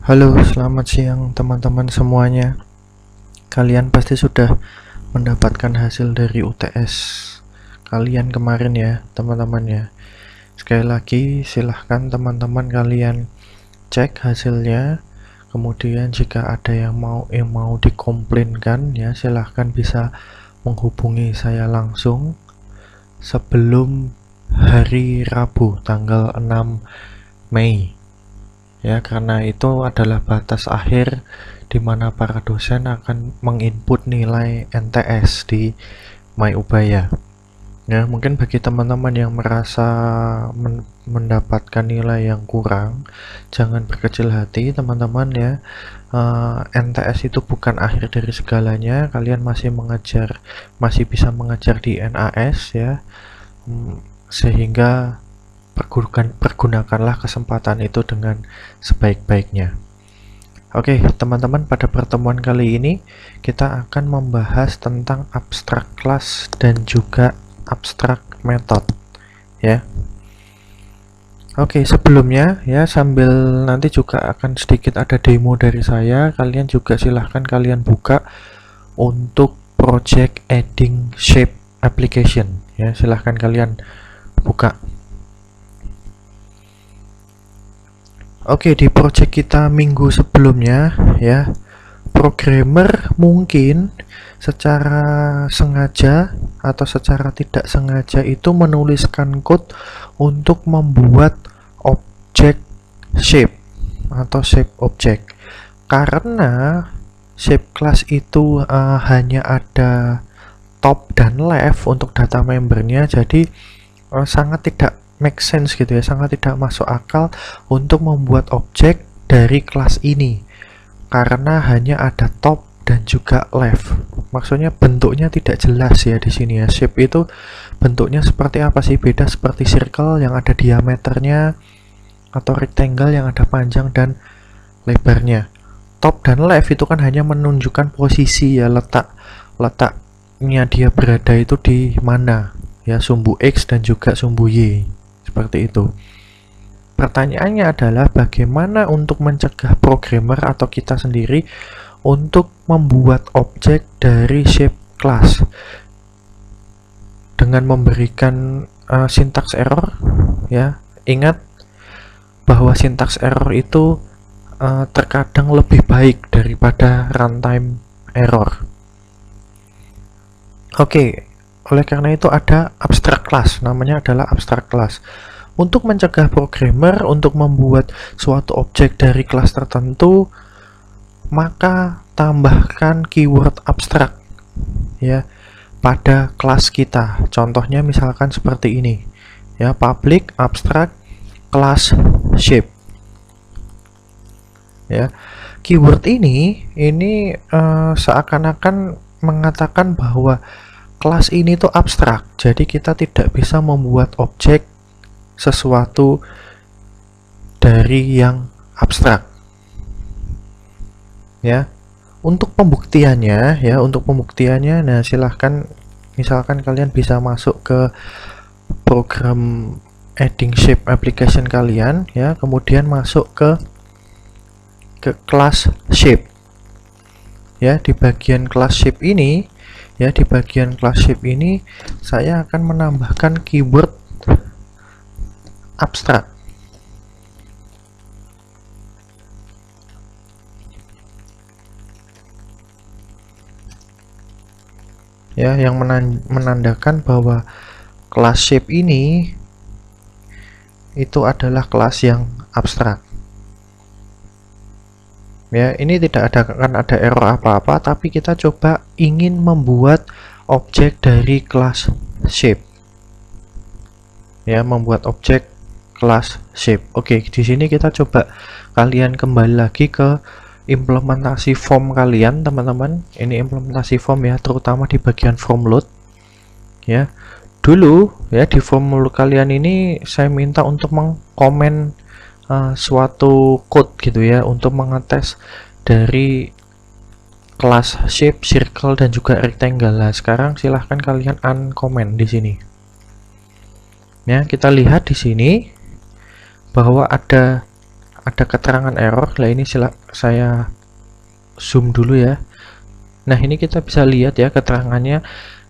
Halo, selamat siang teman-teman semuanya. Kalian pasti sudah mendapatkan hasil dari UTS kalian kemarin ya, teman-teman ya. Sekali lagi, silahkan teman-teman kalian cek hasilnya. Kemudian jika ada yang mau dikomplainkan ya, silahkan bisa menghubungi saya langsung sebelum hari Rabu tanggal 6 Mei. Ya, karena itu adalah batas akhir di mana para dosen akan menginput nilai NTS di MyUbaya. Ya, mungkin bagi teman-teman yang merasa mendapatkan nilai yang kurang, jangan berkecil hati teman-teman ya. NTS itu bukan akhir dari segalanya. Kalian masih bisa mengajar di NAS ya. Sehingga pergunakanlah kesempatan itu dengan sebaik-baiknya. Oke, teman-teman, pada pertemuan kali ini kita akan membahas tentang abstrak kelas dan juga abstrak metode ya. Oke, sebelumnya ya, sambil nanti juga akan sedikit ada demo dari saya, kalian juga silahkan kalian buka untuk project adding shape application ya, silahkan kalian buka. Oke, di project kita minggu sebelumnya ya, programmer mungkin secara sengaja atau secara tidak sengaja itu menuliskan code untuk membuat objek shape atau shape object, karena shape class itu hanya ada top dan left untuk data membernya, jadi sangat tidak make sense gitu ya, sangat tidak masuk akal untuk membuat objek dari kelas ini karena hanya ada top dan juga left. Maksudnya bentuknya tidak jelas ya di sini ya. Shape itu bentuknya seperti apa sih? Beda seperti circle yang ada diameternya atau rectangle yang ada panjang dan lebarnya. Top dan left itu kan hanya menunjukkan posisi ya, letaknya dia berada itu di mana ya, sumbu X dan juga sumbu Y. Seperti itu. Pertanyaannya adalah bagaimana untuk mencegah programmer atau kita sendiri untuk membuat objek dari shape class dengan memberikan syntax error ya. Ingat bahwa syntax error itu terkadang lebih baik daripada runtime error. Oke. Oleh karena itu ada abstract class, namanya adalah abstract class. Untuk mencegah programmer untuk membuat suatu objek dari kelas tertentu, maka tambahkan keyword abstract ya pada kelas kita. Contohnya misalkan seperti ini ya, public abstract class shape. Ya, keyword ini seakan-akan mengatakan bahwa kelas ini tuh abstrak, jadi kita tidak bisa membuat objek sesuatu dari yang abstrak. Ya, untuk pembuktiannya, nah silahkan, misalkan kalian bisa masuk ke program adding shape application kalian, ya, kemudian masuk ke kelas shape. Ya, di bagian kelas shape ini. Ya, di bagian class shape ini saya akan menambahkan keyword abstract. Ya, yang menandakan bahwa class shape ini itu adalah kelas yang abstrak. Ya, ini tidak akan ada error apa-apa, tapi kita coba ingin membuat objek dari kelas shape. Ya, membuat objek kelas shape. Oke, di sini kita coba kalian kembali lagi ke implementasi form kalian, teman-teman. Ini implementasi form ya, terutama di bagian form load. Ya, dulu ya di form load kalian ini saya minta untuk mengkomen suatu code gitu ya, untuk mengetes dari kelas shape, circle dan juga rectangle. Nah, sekarang silahkan kalian uncomment di sini. Ya, kita lihat di sini bahwa ada ada keterangan error. Nah ini saya zoom dulu ya. Nah ini kita bisa lihat ya keterangannya,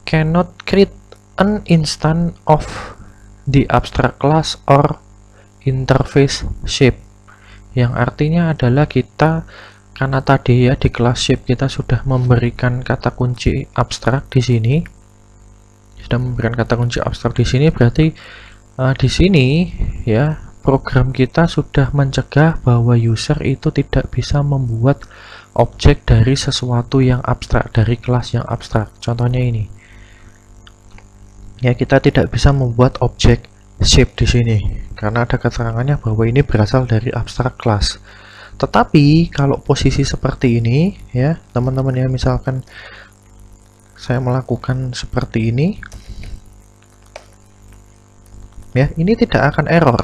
cannot create an instance of the abstract class or interface shape, yang artinya adalah kita, karena tadi ya di kelas shape kita sudah memberikan kata kunci abstrak di sini, berarti di sini ya program kita sudah mencegah bahwa user itu tidak bisa membuat objek dari sesuatu yang abstrak, dari kelas yang abstrak. Contohnya ini ya, kita tidak bisa membuat objek shape di sini karena ada keterangannya bahwa ini berasal dari abstrak class. Tetapi kalau posisi seperti ini ya teman-teman ya, misalkan saya melakukan seperti ini ya, ini tidak akan error,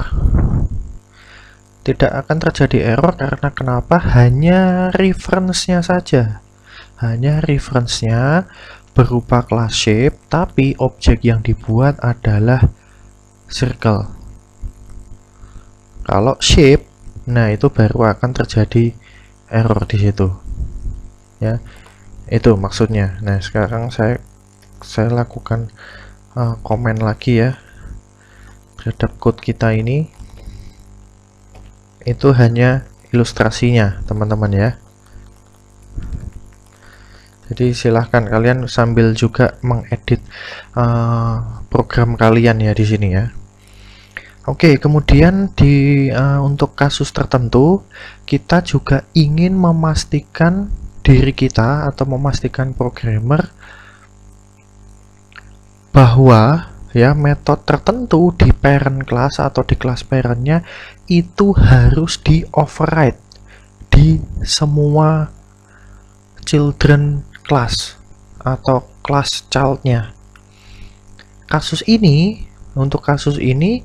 tidak akan terjadi error. Karena kenapa? Hanya reference-nya saja, hanya reference-nya berupa class shape, tapi objek yang dibuat adalah circle. Kalau shape, nah itu baru akan terjadi error di situ ya, itu maksudnya. Nah sekarang saya lakukan komen lagi ya terhadap code kita ini. Itu hanya ilustrasinya teman-teman ya, jadi silahkan kalian sambil juga mengedit program kalian ya di sini ya. Oke, kemudian untuk kasus tertentu kita juga ingin memastikan diri kita atau memastikan programmer bahwa ya metode tertentu di parent class atau di kelas parentnya itu harus di override di semua children class atau class childnya. Untuk kasus ini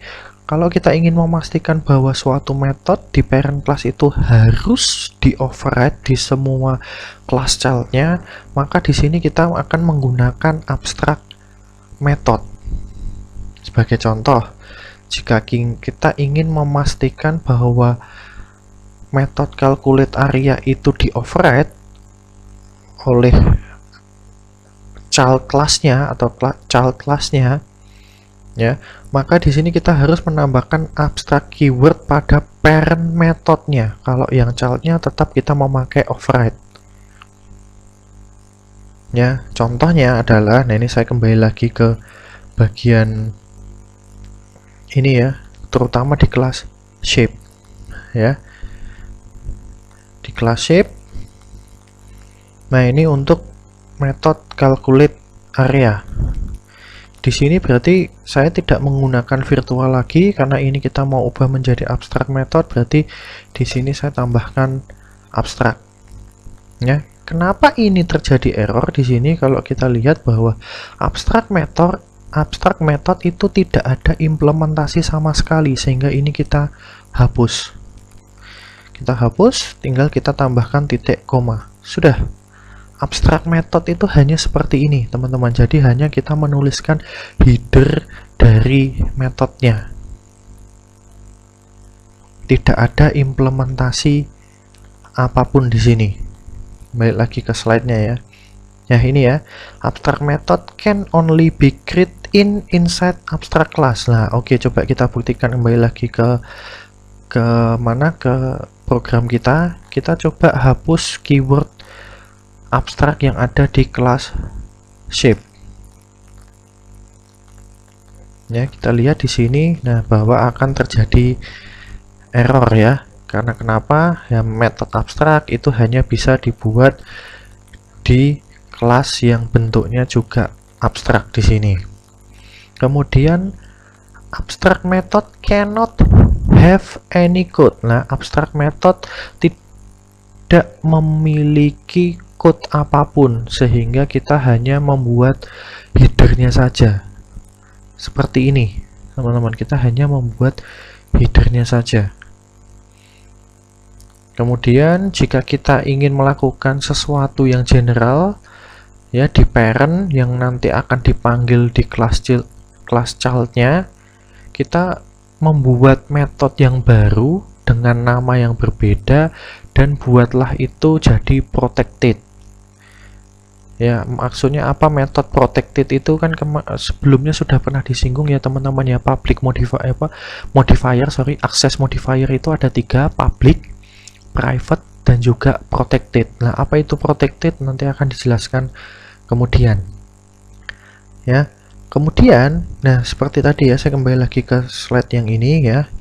kalau kita ingin memastikan bahwa suatu metode di parent class itu harus di override di semua class childnya, maka di sini kita akan menggunakan abstract method. Sebagai contoh, jika kita ingin memastikan bahwa metode calculate area itu di override oleh child class-nya atau child class-nya ya, maka di sini kita harus menambahkan abstract keyword pada parent methodnya. Kalau yang childnya tetap kita memakai override ya. Contohnya adalah, nah ini saya kembali lagi ke bagian ini ya, terutama di kelas shape ya, di kelas shape. Nah ini untuk metode calculate area. Di sini berarti saya tidak menggunakan virtual lagi karena ini kita mau ubah menjadi abstract method, berarti di sini saya tambahkan abstract ya. Kenapa ini terjadi error di sini? Kalau kita lihat bahwa abstract method itu tidak ada implementasi sama sekali, sehingga ini kita hapus. Kita hapus, tinggal kita tambahkan titik koma. Sudah. Abstract method itu hanya seperti ini teman-teman, jadi hanya kita menuliskan header dari metodenya, tidak ada implementasi apapun di sini. Balik lagi ke slide-nya ya. Nah ini ya, abstract method can only be created inside abstract class. Nah oke, coba kita buktikan. Kembali lagi ke mana, ke program kita coba hapus keyword abstrak yang ada di kelas shape ya. Kita lihat di sini, nah bahwa akan terjadi error ya. Karena kenapa? Ya metode abstrak itu hanya bisa dibuat di kelas yang bentuknya juga abstrak di sini. Kemudian abstract method cannot have any code. Nah abstract method tidak memiliki code apapun, sehingga kita hanya membuat headernya saja seperti ini teman-teman. Kita hanya membuat headernya saja. Kemudian jika kita ingin melakukan sesuatu yang general ya di parent yang nanti akan dipanggil di kelas childnya, kita membuat metode yang baru dengan nama yang berbeda dan buatlah itu jadi protected. Ya, maksudnya apa method protected itu kan sebelumnya sudah pernah disinggung ya teman-teman ya. Public modifier, access modifier itu ada 3, public, private, dan juga protected. Nah, apa itu protected nanti akan dijelaskan kemudian. Ya. Kemudian, nah seperti tadi ya, saya kembali lagi ke slide yang ini ya,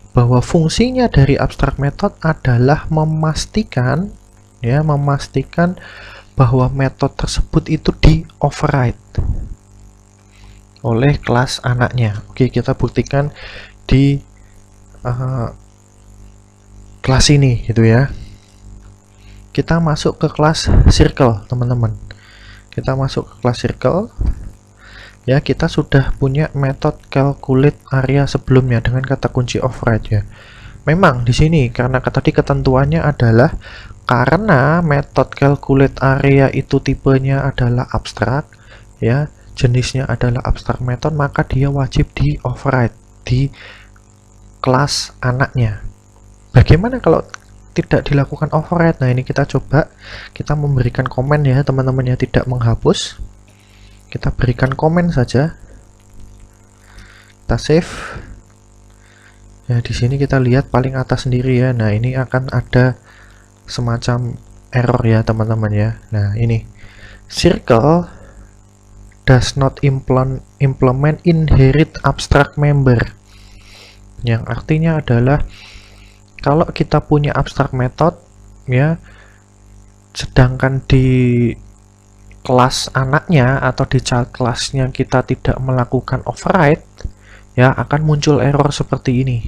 bahwa fungsinya dari abstract method adalah memastikan bahwa metode tersebut itu di override oleh kelas anaknya. Oke, kita buktikan di kelas ini gitu ya. Kita masuk ke kelas circle, teman-teman. Kita masuk ke kelas circle. Ya, kita sudah punya metode calculate area sebelumnya dengan kata kunci override ya. Memang di sini karena tadi ketentuannya adalah karena metode calculate area itu tipenya adalah abstrak ya, jenisnya adalah abstract method, maka dia wajib di override di kelas anaknya. Bagaimana kalau tidak dilakukan override? Nah, ini kita coba, kita memberikan komen ya teman-teman ya, tidak menghapus. Kita berikan komen saja. Kita save. Ya, di sini kita lihat paling atas sendiri ya. Nah, ini akan ada semacam error ya teman-teman ya. Nah, ini circle does not implement inherit abstract member, yang artinya adalah kalau kita punya abstract method ya, sedangkan di kelas anaknya atau di child classnya kita tidak melakukan override ya, akan muncul error seperti ini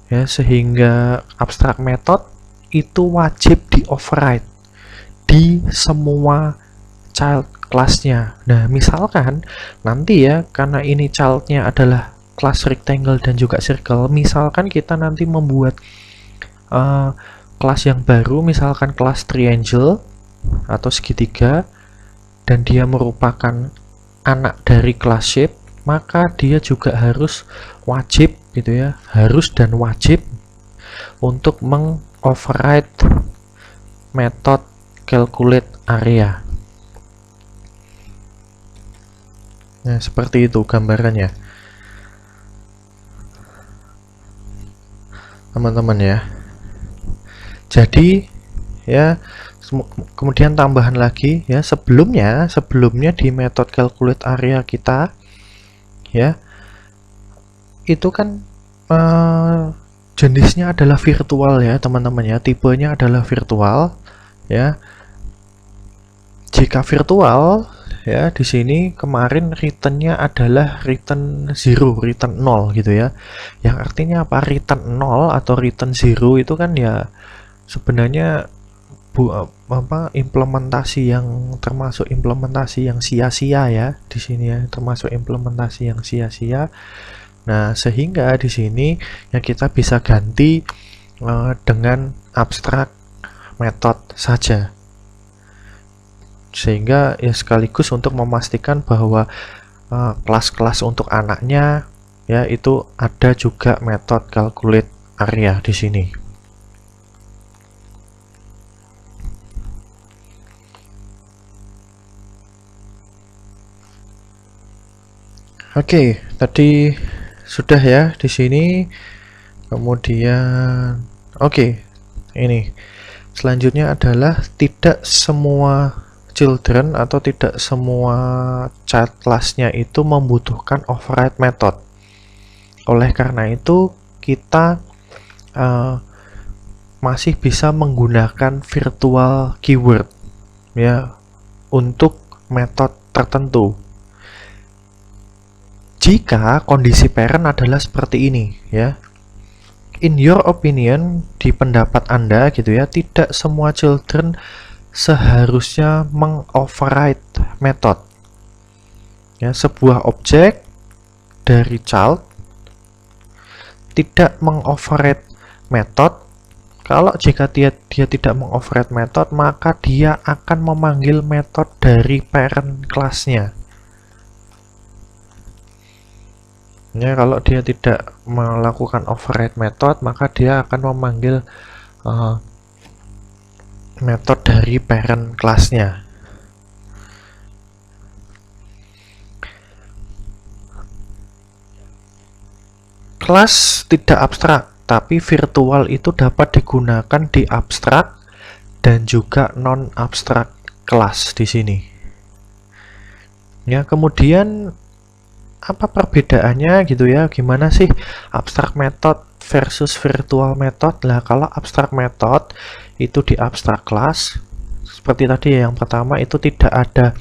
ya, sehingga abstract method itu wajib di override di semua child classnya. Nah, misalkan nanti ya, karena ini childnya adalah kelas rectangle dan juga circle, misalkan kita nanti membuat kelas yang baru, misalkan kelas triangle atau segitiga, dan dia merupakan anak dari kelas shape, maka dia juga harus wajib gitu ya, harus dan wajib untuk override method calculate area. Nah, seperti itu gambarannya teman-teman ya. Jadi ya, kemudian tambahan lagi ya, sebelumnya di method calculate area kita ya, itu kan jenisnya adalah virtual ya teman-teman ya, tipenya adalah virtual ya. Jika virtual ya, di sini kemarin returnnya adalah return 0, return 0 gitu ya. Yang artinya apa? Return 0 atau return 0 itu kan ya sebenarnya implementasi yang termasuk implementasi yang sia-sia ya di sini ya, termasuk implementasi yang sia-sia. Nah, sehingga di sini yang kita bisa ganti dengan abstract method saja, sehingga ya sekaligus untuk memastikan bahwa kelas-kelas untuk anaknya ya itu ada juga metode calculate area di sini. Oke, tadi sudah ya di sini. Kemudian ini selanjutnya adalah tidak semua children atau tidak semua child class-nya itu membutuhkan override method. Oleh karena itu kita masih bisa menggunakan virtual keyword ya untuk metode tertentu. Jika kondisi parent adalah seperti ini ya, in your opinion, di pendapat Anda gitu ya, tidak semua children seharusnya mengoverride method ya. Sebuah objek dari child tidak mengoverride method. Kalau jika dia tidak mengoverride method, maka dia akan memanggil method dari parent kelasnya. Ya, kalau dia tidak melakukan override method, maka dia akan memanggil uh, metode dari parent kelasnya. Kelas tidak abstrak, tapi virtual itu dapat digunakan di abstrak dan juga non-abstrak kelas di sini. Ya, kemudian apa perbedaannya gitu ya? Gimana sih abstrak method versus virtual method? Lah, kalau abstrak method itu di abstrak kelas, seperti tadi ya, yang pertama itu tidak ada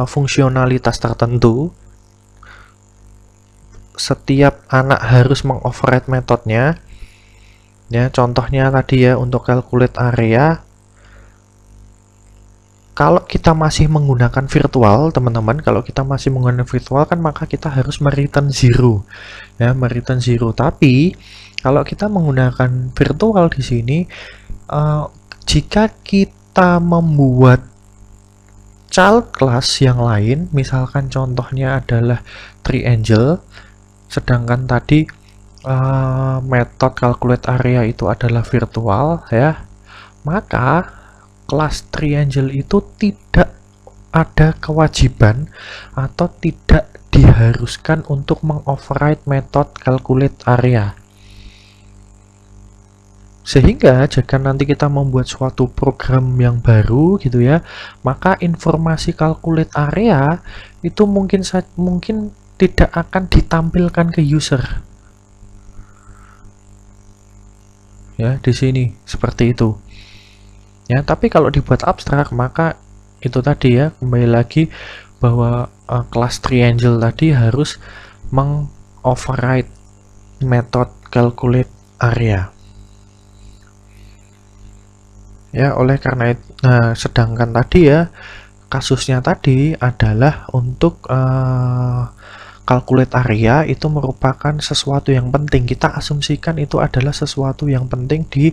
fungsionalitas tertentu. Setiap anak harus mengoverride metodenya. Ya, contohnya tadi ya untuk calculate area. Kalau kita masih menggunakan virtual, teman-teman, kalau kita masih menggunakan virtual kan maka kita harus mereturn zero. Ya, mereturn zero. Tapi kalau kita menggunakan virtual di sini, jika kita membuat child class yang lain, misalkan contohnya adalah triangle, sedangkan tadi metode calculate area itu adalah virtual ya, maka kelas triangle itu tidak ada kewajiban atau tidak diharuskan untuk mengoverride metode calculate area. Sehingga jika nanti kita membuat suatu program yang baru gitu ya, maka informasi calculate area itu mungkin tidak akan ditampilkan ke user. Ya, di sini seperti itu. Ya, tapi kalau dibuat abstrak maka itu tadi ya, kembali lagi bahwa kelas triangle tadi harus mengoverride method calculate area. Ya, oleh karena itu, sedangkan tadi ya, kasusnya tadi adalah untuk calculate area itu merupakan sesuatu yang penting. Kita asumsikan itu adalah sesuatu yang penting di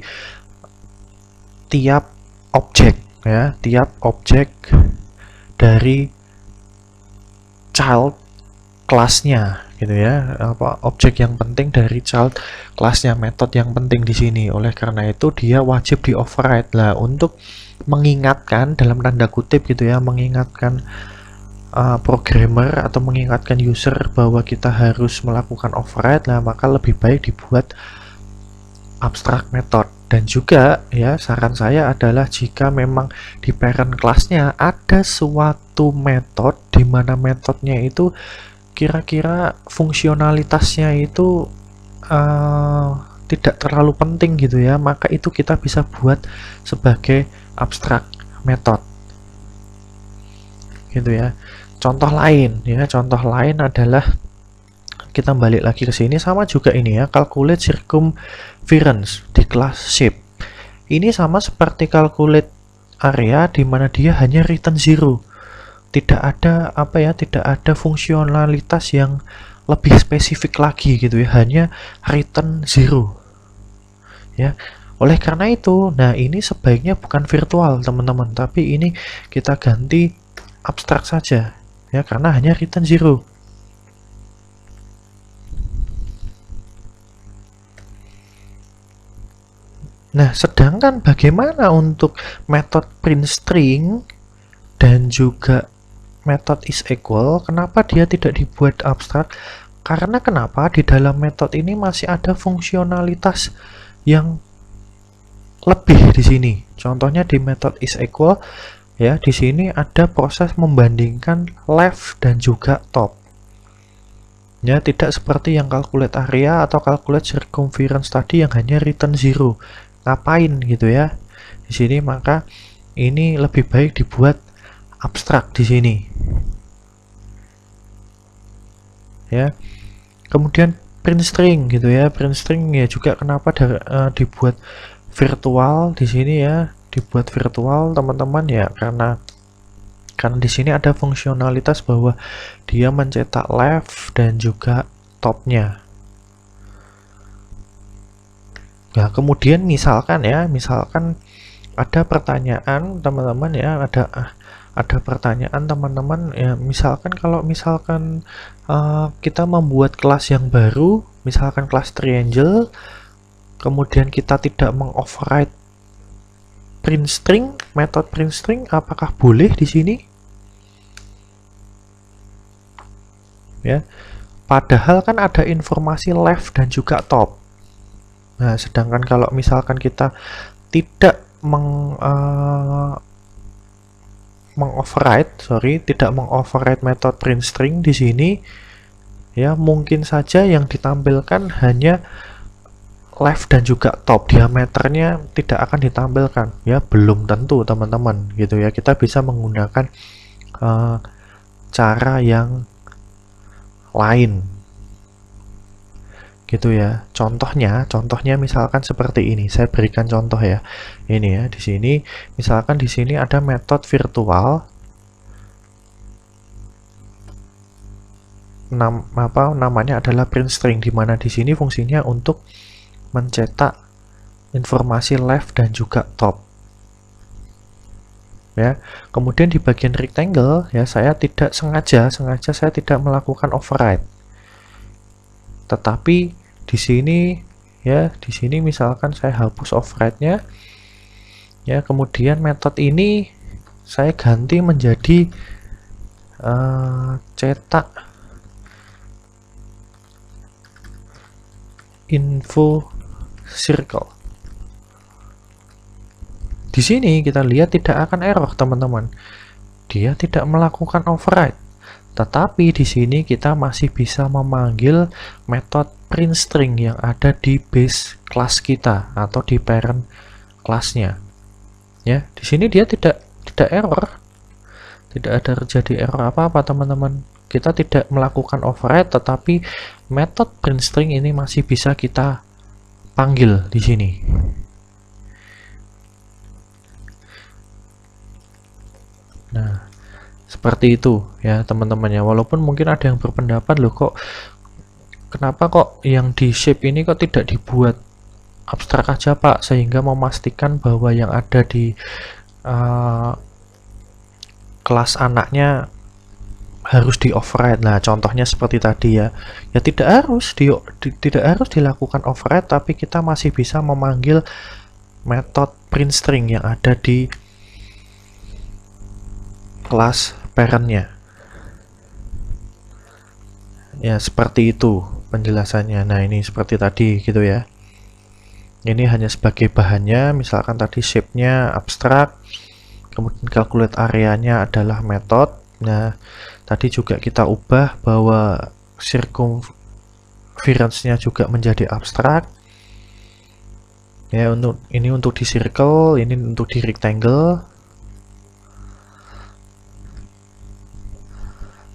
tiap objek ya, tiap objek dari child kelasnya gitu ya, objek yang penting dari child kelasnya, metode yang penting di sini. Oleh karena itu dia wajib di override lah untuk mengingatkan dalam tanda kutip gitu ya, mengingatkan programmer atau mengingatkan user bahwa kita harus melakukan override lah, maka lebih baik dibuat abstract method. Dan juga ya, saran saya adalah jika memang di parent kelasnya ada suatu metode di mana metodenya itu kira-kira fungsionalitasnya itu tidak terlalu penting gitu ya, maka itu kita bisa buat sebagai abstract method gitu ya. Contoh lain adalah kita balik lagi ke sini, sama juga ini ya, calculate circumference di kelas shape. Ini sama seperti calculate area di mana dia hanya return zero. Tidak ada tidak ada fungsionalitas yang lebih spesifik lagi gitu ya, hanya return zero ya. Oleh karena itu, nah ini sebaiknya bukan virtual teman-teman, tapi ini kita ganti abstrak saja ya, karena hanya return zero. Nah, sedangkan bagaimana untuk metode print string dan juga method is equal, kenapa dia tidak dibuat abstrak? Karena kenapa di dalam metode ini masih ada fungsionalitas yang lebih di sini. Contohnya di method is equal ya, di sini ada proses membandingkan left dan juga top. Ya, tidak seperti yang calculate area atau calculate circumference tadi yang hanya return zero. Ngapain gitu ya? Di sini maka ini lebih baik dibuat abstrak di sini. Ya. Kemudian print string gitu ya. Print string ya juga kenapa dibuat virtual di sini ya, dibuat virtual teman-teman ya, karena di sini ada fungsionalitas bahwa dia mencetak left dan juga topnya. Nah, kemudian misalkan ada pertanyaan teman-teman ya, ada pertanyaan teman-teman ya, misalkan kalau misalkan kita membuat kelas yang baru, misalkan kelas triangle, kemudian kita tidak mengoverride print string, metode print string, apakah boleh di sini? Ya, padahal kan ada informasi left dan juga top. Nah, sedangkan kalau misalkan kita tidak tidak mengoverride metode print string di sini, ya mungkin saja yang ditampilkan hanya left dan juga top, diameternya tidak akan ditampilkan, ya belum tentu teman-teman gitu ya. Kita bisa menggunakan cara yang lain gitu ya. Contohnya misalkan seperti ini. Saya berikan contoh ya. Ini ya, di sini misalkan di sini ada metode virtual namanya adalah print string, di mana di sini fungsinya untuk mencetak informasi left dan juga top. Ya, kemudian di bagian rectangle ya, saya tidak sengaja saya tidak melakukan override. Tetapi di sini ya, di sini misalkan saya hapus override-nya. Ya, kemudian metode ini saya ganti menjadi cetak info circle. Di sini kita lihat tidak akan error, teman-teman. Dia tidak melakukan override. Tetapi di sini kita masih bisa memanggil metode print string yang ada di base class kita atau di parent kelasnya. Ya, di sini dia tidak error. Tidak ada terjadi error apa-apa, teman-teman. Kita tidak melakukan override, tetapi metode print string ini masih bisa kita panggil di sini. Nah, seperti itu ya teman-teman ya. Walaupun mungkin ada yang berpendapat, loh kok kenapa kok yang di shape ini kok tidak dibuat abstrak aja Pak, sehingga memastikan bahwa yang ada di kelas anaknya harus di override. Nah, contohnya seperti tadi ya. Ya tidak harus dilakukan override, tapi kita masih bisa memanggil metode print string yang ada di kelas parentnya. Ya, seperti itu penjelasannya. Nah, ini seperti tadi gitu ya. Ini hanya sebagai bahannya, misalkan tadi shape-nya abstrak, kemudian calculate area-nya adalah metode. Nah, tadi juga kita ubah bahwa circumference-nya juga menjadi abstrak. Ya, ini untuk di circle, ini untuk di rectangle.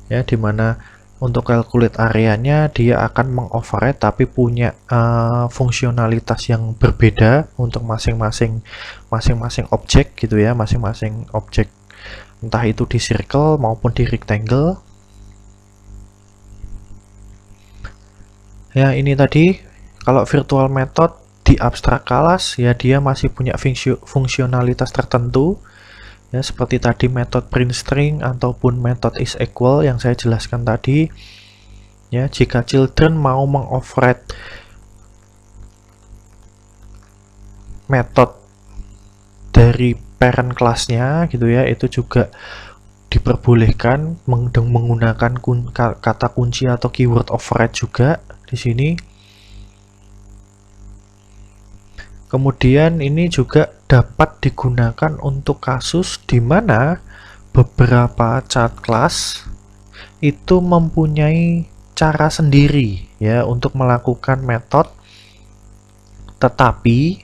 Ya, dimana untuk calculate areanya dia akan mengoverride tapi punya fungsionalitas yang berbeda untuk masing-masing objek gitu ya, masing-masing objek, entah itu di circle maupun di rectangle. Ya, ini tadi kalau virtual method di abstract class ya, dia masih punya fungsionalitas tertentu. Ya, seperti tadi metode print string ataupun metode is equal yang saya jelaskan tadi. Ya, jika children mau mengoverride metode dari parent kelasnya gitu ya, itu juga diperbolehkan menggunakan kata kunci atau keyword override juga di sini. Kemudian ini juga dapat digunakan untuk kasus di mana beberapa child class itu mempunyai cara sendiri ya untuk melakukan metode, tetapi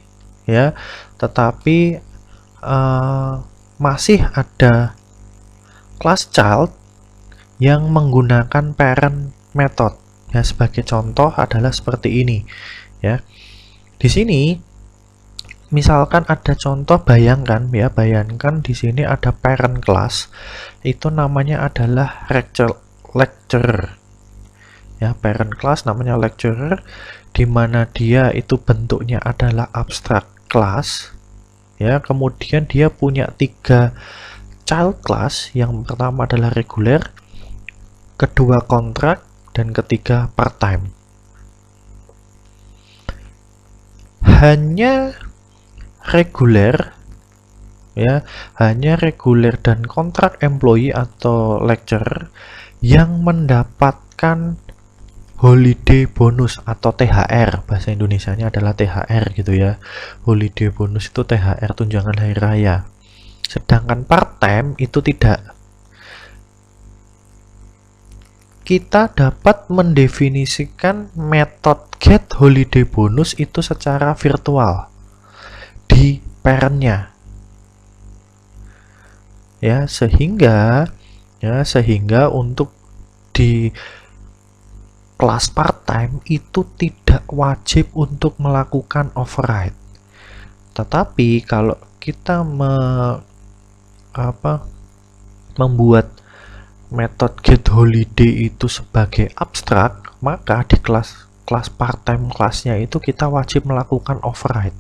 masih ada kelas child yang menggunakan parent method. Ya, sebagai contoh adalah seperti ini ya. Di sini misalkan ada contoh, bayangkan di sini ada parent class, itu namanya adalah lecturer. Ya, parent class namanya lecturer, di mana dia itu bentuknya adalah abstract class. Ya, kemudian dia punya 3 child class. Yang pertama adalah reguler, kedua kontrak, dan ketiga part-time. Hanya reguler ya, hanya reguler dan kontrak employee atau lecturer yang mendapatkan holiday bonus atau THR, bahasa Indonesianya adalah THR gitu ya. Holiday bonus itu THR, tunjangan hari raya. Sedangkan part-time itu tidak. Kita dapat mendefinisikan metode get holiday bonus itu secara virtual di parent-nya. Ya, sehingga untuk di kelas part-time itu tidak wajib untuk melakukan override. Tetapi kalau kita membuat metode get holiday itu sebagai abstrak, maka di kelas part-time kelasnya itu kita wajib melakukan override.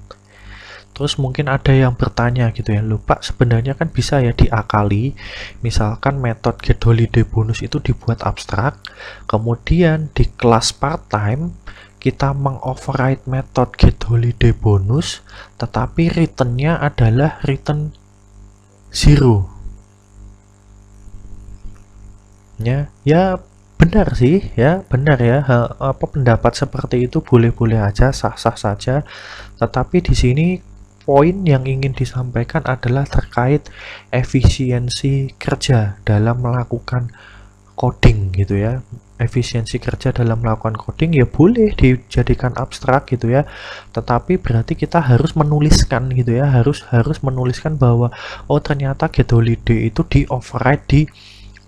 Terus mungkin ada yang bertanya gitu ya, lupa sebenarnya kan bisa ya diakali. Misalkan metode get holiday bonus itu dibuat abstrak, kemudian di kelas part-time kita mengoverride metode get holiday bonus, tetapi returnnya adalah return 0. Ya benar sih ya, benar ya. Pendapat seperti itu boleh-boleh aja, sah-sah saja. Tetapi di sini poin yang ingin disampaikan adalah terkait efisiensi kerja dalam melakukan coding gitu ya. Efisiensi kerja dalam melakukan coding ya boleh dijadikan abstrak gitu ya, tetapi berarti kita harus menuliskan gitu ya, harus menuliskan bahwa oh ternyata get holiday itu di override di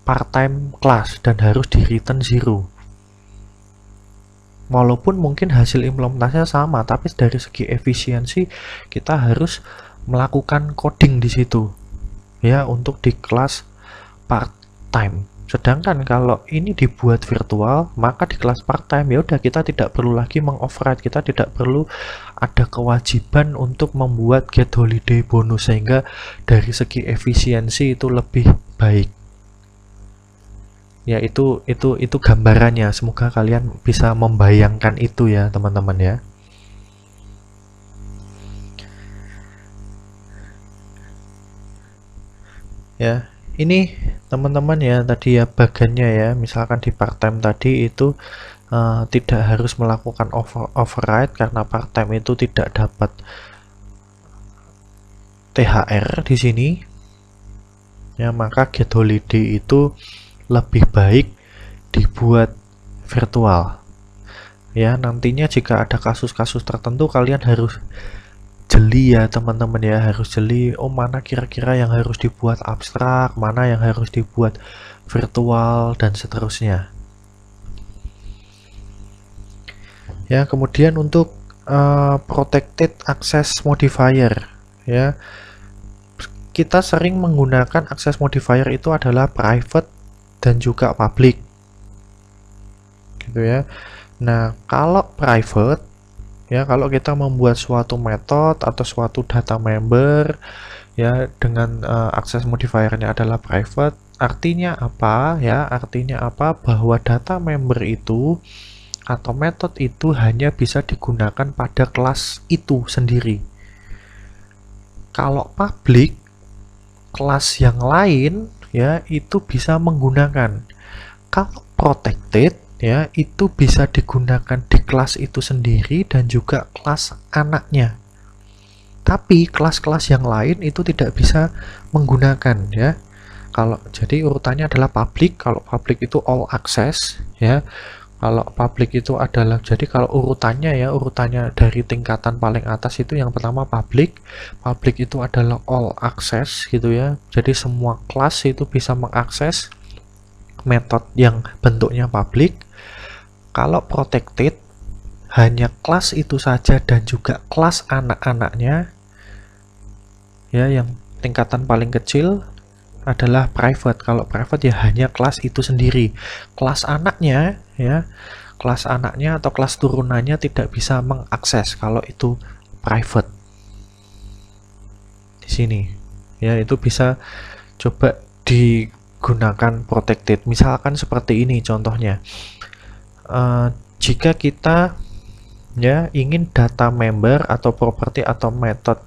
part-time class dan harus di return 0. Walaupun mungkin hasil implementasinya sama, tapi dari segi efisiensi kita harus melakukan coding di situ ya untuk di kelas part-time. Sedangkan kalau ini dibuat virtual, maka di kelas part-time ya udah kita tidak perlu lagi mengoverride, kita tidak perlu ada kewajiban untuk membuat get holiday bonus, sehingga dari segi efisiensi itu lebih baik. Ya itu gambarannya, semoga kalian bisa membayangkan itu ya teman-teman ya. Ya, ini teman-teman ya tadi ya bagannya ya, misalkan di part-time tadi itu tidak harus melakukan override karena part-time itu tidak dapat THR di sini. Ya, maka get holiday itu lebih baik dibuat virtual ya. Nantinya jika ada kasus-kasus tertentu kalian harus jeli ya teman-teman ya, harus jeli oh mana kira-kira yang harus dibuat abstrak, mana yang harus dibuat virtual, dan seterusnya ya. Kemudian untuk protected access modifier ya, kita sering menggunakan access modifier itu adalah private dan juga public gitu ya. Nah kalau private ya, kalau kita membuat suatu metode atau suatu data member ya dengan access modifiernya adalah private, artinya apa ya, artinya apa, bahwa data member itu atau metode itu hanya bisa digunakan pada kelas itu sendiri. Kalau public, kelas yang lain ya itu bisa menggunakan. Kalau protected ya itu bisa digunakan di kelas itu sendiri dan juga kelas anaknya. Tapi kelas-kelas yang lain itu tidak bisa menggunakan ya. Kalau jadi urutannya adalah public, kalau public itu all access ya. Kalau public itu adalah, jadi kalau urutannya ya, urutannya dari tingkatan paling atas itu yang pertama public itu adalah all access gitu ya. Jadi semua kelas itu bisa mengakses metode yang bentuknya public. Kalau protected hanya kelas itu saja dan juga kelas anak-anaknya ya, yang tingkatan paling kecil adalah private. Kalau private ya hanya kelas itu sendiri. Kelas anaknya ya, kelas anaknya atau kelas turunannya tidak bisa mengakses kalau itu private. Di sini ya itu bisa coba digunakan protected. Misalkan seperti ini contohnya. Jika kita ya ingin data member atau properti atau method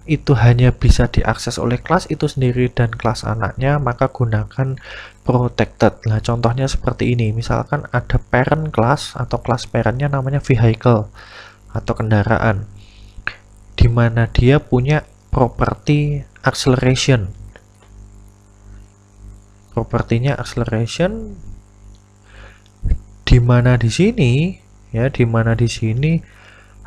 itu hanya bisa diakses oleh kelas itu sendiri dan kelas anaknya, maka gunakan protected. Nah, contohnya seperti ini. Misalkan ada parent class atau kelas parentnya namanya vehicle atau kendaraan, di mana dia punya properti acceleration. Propertinya acceleration, di mana di sini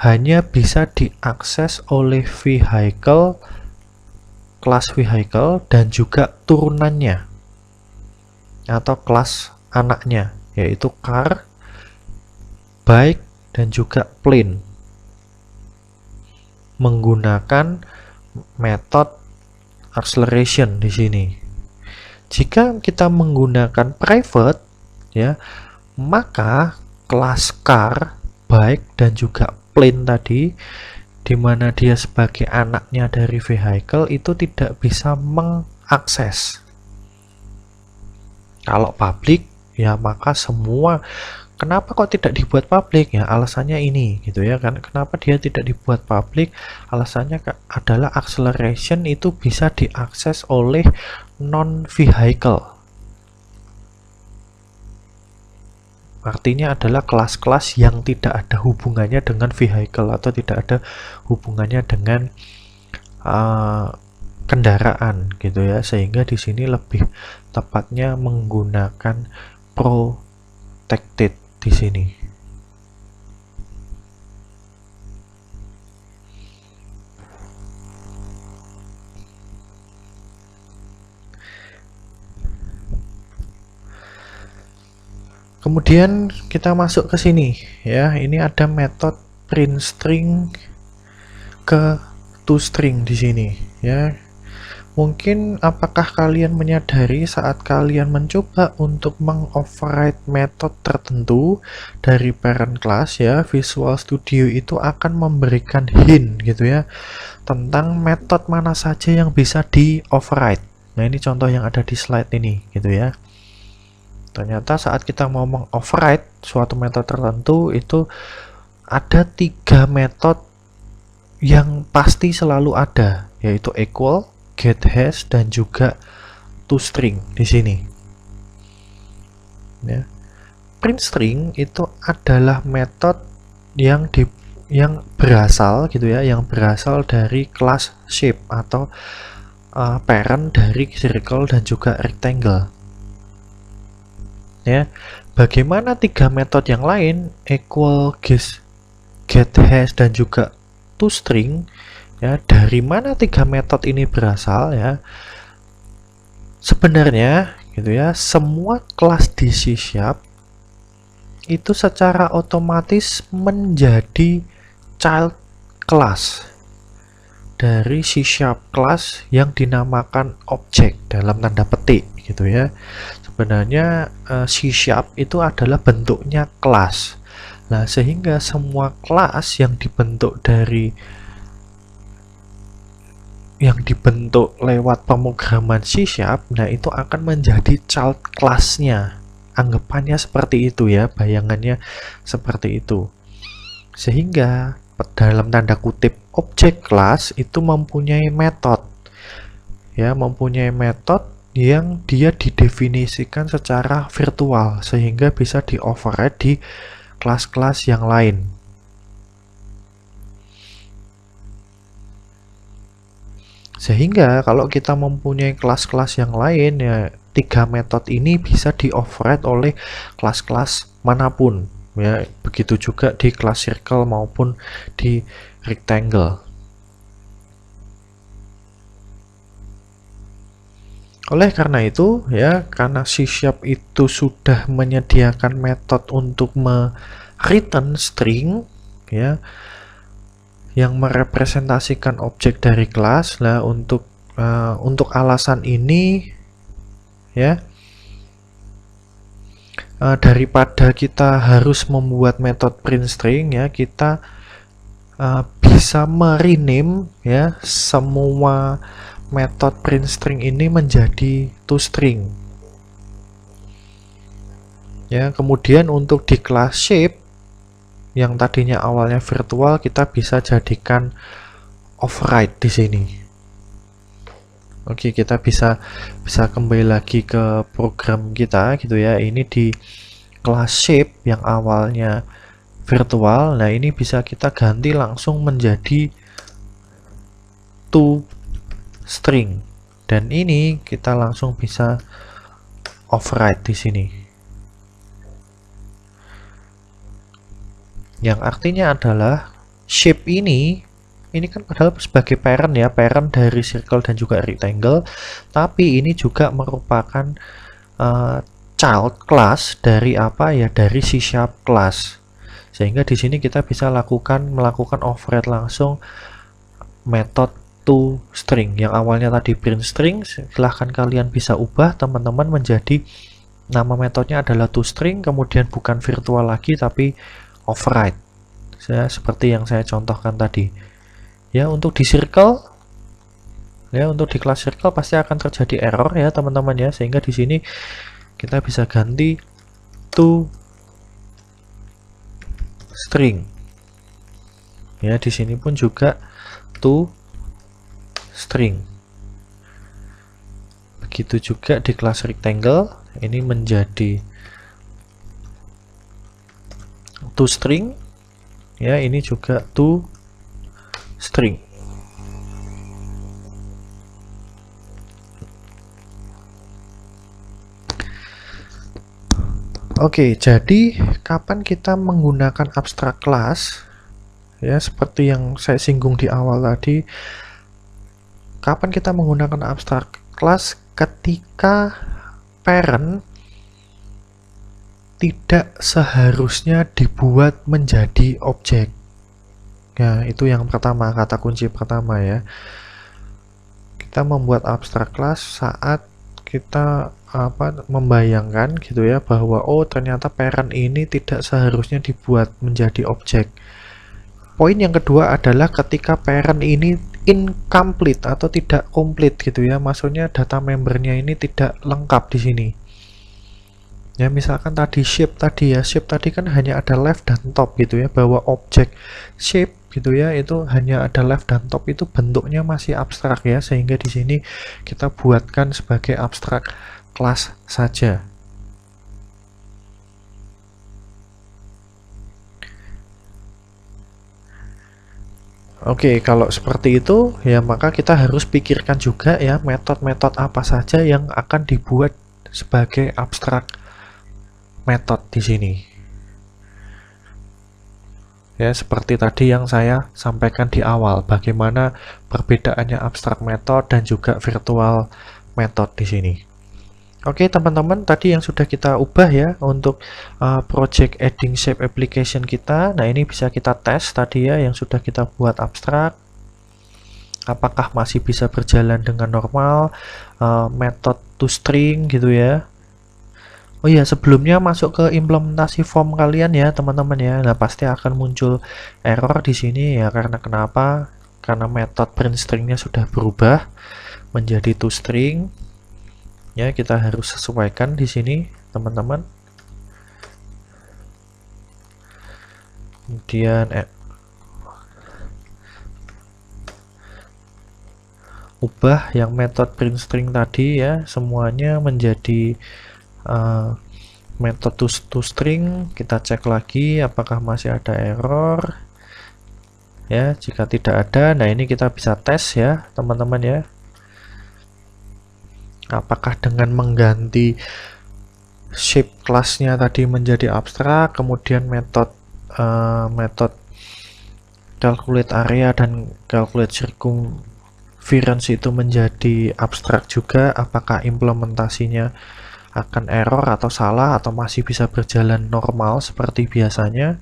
hanya bisa diakses oleh vehicle, kelas vehicle, dan juga turunannya atau kelas anaknya, yaitu car, bike, dan juga plane, menggunakan metode acceleration di sini. Jika kita menggunakan private, ya, maka kelas car, bike, dan juga plane tadi, di mana dia sebagai anaknya dari vehicle, itu tidak bisa mengakses. Kalau public, ya maka semua. Kenapa kok tidak dibuat public? Ya alasannya ini gitu ya kan. Kenapa dia tidak dibuat public? Alasannya adalah acceleration itu bisa diakses oleh non-vehicle. Artinya adalah kelas-kelas yang tidak ada hubungannya dengan vehicle atau tidak ada hubungannya dengan kendaraan gitu ya. Sehingga di sini lebih tepatnya menggunakan protected di sini. Kemudian kita masuk ke sini ya. Ini ada metode print string ke toString di sini ya. Mungkin apakah kalian menyadari saat kalian mencoba untuk mengoverride metode tertentu dari parent class ya, Visual Studio itu akan memberikan hint gitu ya tentang metode mana saja yang bisa di override. Nah, ini contoh yang ada di slide ini gitu ya. Ternyata saat kita mau mengoverride suatu metode tertentu itu ada 3 metode yang pasti selalu ada, yaitu equal, getHash, dan juga toString di sini. Ya. Print string itu adalah metode yang berasal gitu ya, yang berasal dari kelas shape atau parent dari circle dan juga rectangle. Ya, bagaimana 3 metode yang lain equal, getHash, dan juga toString? Ya, dari mana 3 metode ini berasal ya? Sebenarnya gitu ya, semua kelas di C# itu secara otomatis menjadi child class dari C# class yang dinamakan object dalam tanda petik gitu ya. Sebenarnya C# itu adalah bentuknya kelas. Nah, sehingga semua kelas yang dibentuk lewat pemrograman C#, nah itu akan menjadi child class-nya. Anggapannya seperti itu ya, bayangannya seperti itu. Sehingga dalam tanda kutip object class itu mempunyai metode. Ya, mempunyai metode yang dia didefinisikan secara virtual sehingga bisa di-override di kelas-kelas yang lain. Sehingga kalau kita mempunyai kelas-kelas yang lain ya, 3 metode ini bisa di-override oleh kelas-kelas manapun ya. Begitu juga di kelas circle maupun di rectangle. Oleh karena itu ya, karena C# itu sudah menyediakan metode untuk return string ya, yang merepresentasikan objek dari kelas. Nah, untuk alasan ini ya, daripada kita harus membuat metode print string ya, kita bisa merename ya semua metode print string ini menjadi toString. Ya, kemudian untuk di kelas shape yang tadinya awalnya virtual, kita bisa jadikan override di sini. Oke, kita bisa kembali lagi ke program kita gitu ya. Ini di kelas shape yang awalnya virtual. Nah, ini bisa kita ganti langsung menjadi toString. Dan ini kita langsung bisa override di sini. Yang artinya adalah shape ini kan padahal sebagai parent ya, parent dari circle dan juga rectangle, tapi ini juga merupakan child class dari apa ya, dari C# class. Sehingga di sini kita bisa melakukan override langsung metode toString yang awalnya tadi print string. Silahkan kalian bisa ubah teman-teman menjadi nama metodenya adalah toString, kemudian bukan virtual lagi tapi override. Seperti yang saya contohkan tadi. Ya, untuk di circle, ya untuk di kelas circle pasti akan terjadi error ya teman-teman ya, sehingga di sini kita bisa ganti toString. Ya, di sini pun juga toString. Begitu juga di kelas rectangle, ini menjadi toString. Ya, ini juga toString. Oke, jadi kapan kita menggunakan abstract class? Ya, seperti yang saya singgung di awal tadi, kapan kita menggunakan abstract class? Ketika parent tidak seharusnya dibuat menjadi objek. Ya, itu yang pertama, kata kunci pertama ya. Kita membuat abstract class saat kita membayangkan gitu ya, bahwa oh ternyata parent ini tidak seharusnya dibuat menjadi objek. Poin yang kedua adalah ketika parent ini incomplete atau tidak komplit gitu ya, maksudnya data membernya ini tidak lengkap di sini. Ya, misalkan tadi shape tadi kan hanya ada left dan top gitu ya, bahwa objek shape gitu ya itu hanya ada left dan top, itu bentuknya masih abstrak ya, sehingga di sini kita buatkan sebagai abstrak class saja. Oke, kalau seperti itu ya maka kita harus pikirkan juga ya metode-metode apa saja yang akan dibuat sebagai abstrak metode di sini. Ya, seperti tadi yang saya sampaikan di awal, bagaimana perbedaannya abstrak method dan juga virtual method di sini. Oke, teman-teman, tadi yang sudah kita ubah ya untuk project adding shape application kita. Nah, ini bisa kita tes tadi ya yang sudah kita buat abstrak. Apakah masih bisa berjalan dengan normal, method toString gitu ya. Oh iya, sebelumnya masuk ke implementasi form kalian ya, teman-teman ya. Nah, pasti akan muncul error di sini ya, karena kenapa? Karena metode print stringnya sudah berubah menjadi toString. Ya, kita harus sesuaikan di sini, teman-teman. Kemudian ubah yang metode print string tadi ya, semuanya menjadi metode toString. Kita cek lagi apakah masih ada error. Ya, jika tidak ada, nah ini kita bisa tes ya, teman-teman ya. Apakah dengan mengganti shape classnya tadi menjadi abstrak, kemudian metode calculate area dan calculate circumference itu menjadi abstrak juga, apakah implementasinya akan error atau salah atau masih bisa berjalan normal seperti biasanya.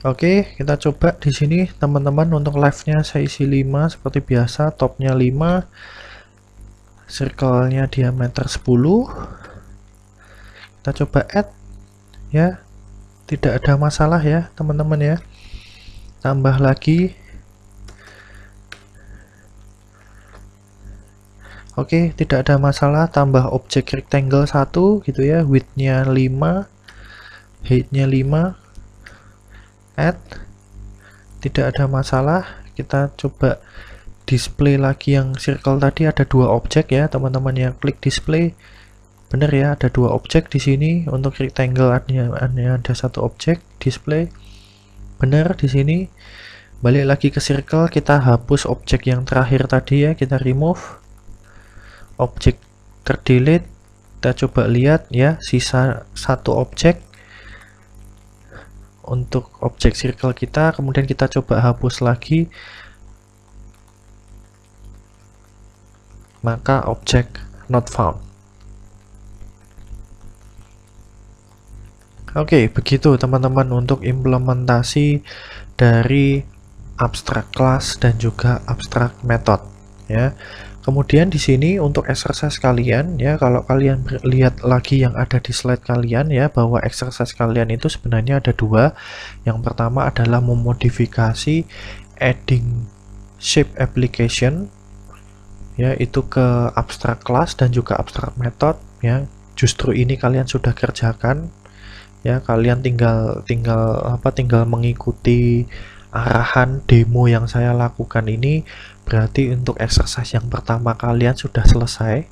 Oke, kita coba di sini teman-teman. Untuk left-nya saya isi 5 seperti biasa, topnya 5, circle-nya diameter 10. Kita coba add ya. Tidak ada masalah ya, teman-teman ya. Tambah lagi. Oke, tidak ada masalah. Tambah objek rectangle 1 gitu ya, width-nya 5, height-nya 5. Add. Tidak ada masalah. Kita coba display lagi yang circle tadi, ada 2 objek ya, teman-teman ya. Klik display. Bener ya, ada 2 objek di sini. Untuk rectangle ada 1 objek display. Bener di sini. Balik lagi ke circle, kita hapus objek yang terakhir tadi ya, kita remove. Objek terdelete. Kita coba lihat ya, sisa 1 objek untuk objek circle kita. Kemudian kita coba hapus lagi, maka objek not found. Oke, begitu teman-teman untuk implementasi dari abstract class dan juga abstract method ya. Kemudian di sini untuk exercise kalian ya, kalau kalian lihat lagi yang ada di slide kalian ya, bahwa exercise kalian itu sebenarnya ada 2. Yang pertama adalah memodifikasi adding shape application ya, itu ke abstract class dan juga abstract method ya. Justru ini kalian sudah kerjakan ya, kalian tinggal mengikuti arahan demo yang saya lakukan ini. Berarti untuk exercise yang pertama kalian sudah selesai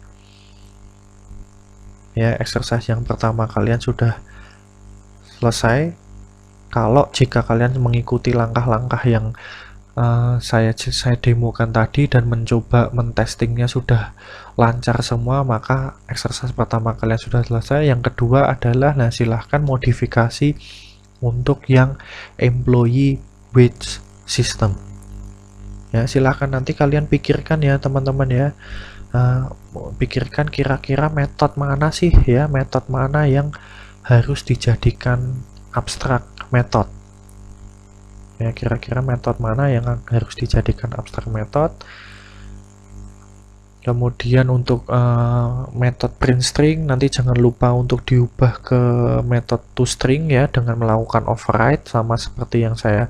ya, exercise yang pertama kalian sudah selesai kalau jika kalian mengikuti langkah-langkah yang saya demokan tadi dan mencoba mentestingnya sudah lancar semua, maka exercise pertama kalian sudah selesai. Yang kedua adalah, nah silahkan modifikasi untuk yang employee wage system ya. Silahkan nanti kalian pikirkan ya teman-teman ya, pikirkan kira-kira metode mana sih ya, metode mana yang harus dijadikan abstract method ya, kira-kira metode mana yang harus dijadikan abstract method. Kemudian untuk metode print string nanti jangan lupa untuk diubah ke metode toString ya, dengan melakukan override sama seperti yang saya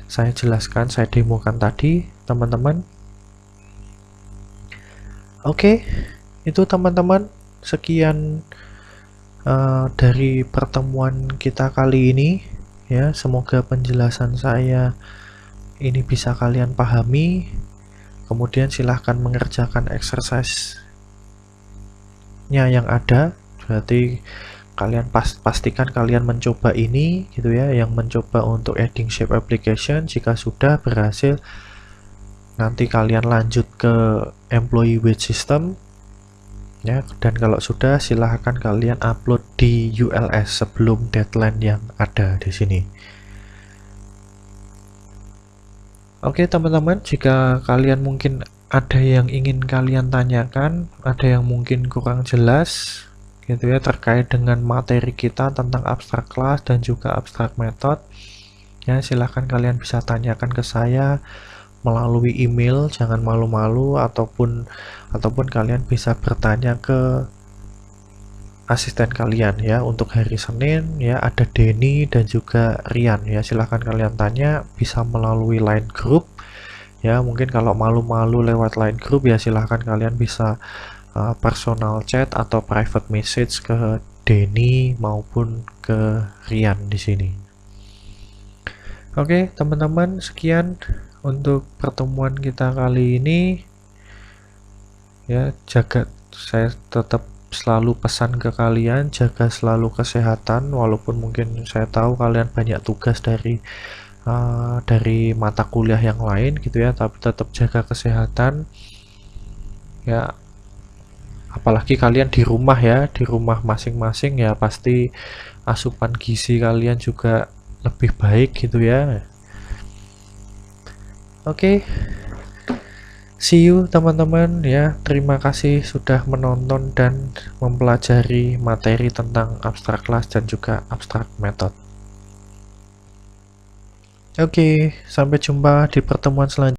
jelaskan, saya demokan tadi teman-teman. Oke, itu teman-teman, sekian dari pertemuan kita kali ini ya. Semoga penjelasan saya ini bisa kalian pahami. Kemudian silahkan mengerjakan exercise-nya yang ada. Berarti kalian pastikan kalian mencoba ini gitu ya, yang mencoba untuk adding shape application. Jika sudah berhasil, nanti kalian lanjut ke employee wage system ya, dan kalau sudah silahkan kalian upload di ULS sebelum deadline yang ada di sini. Oke teman-teman, jika kalian mungkin ada yang ingin kalian tanyakan, ada yang mungkin kurang jelas gitu ya terkait dengan materi kita tentang abstract class dan juga abstract method ya, silahkan kalian bisa tanyakan ke saya melalui email, jangan malu-malu, ataupun kalian bisa bertanya ke asisten kalian ya. Untuk hari Senin ya ada Denny dan juga Rian ya, silahkan kalian tanya, bisa melalui line group ya. Mungkin kalau malu-malu lewat line group ya, silahkan kalian bisa personal chat atau private message ke Denny maupun ke Rian di sini. Oke teman-teman, sekian untuk pertemuan kita kali ini ya. Saya tetap selalu pesan ke kalian, jaga selalu kesehatan, walaupun mungkin saya tahu kalian banyak tugas dari mata kuliah yang lain gitu ya, tapi tetap jaga kesehatan ya. Apalagi kalian di rumah ya, di rumah masing-masing ya, pasti asupan gizi kalian juga lebih baik gitu ya. Oke, see you teman-teman ya. Terima kasih sudah menonton dan mempelajari materi tentang abstract class dan juga abstract method. Oke, sampai jumpa di pertemuan selanjutnya.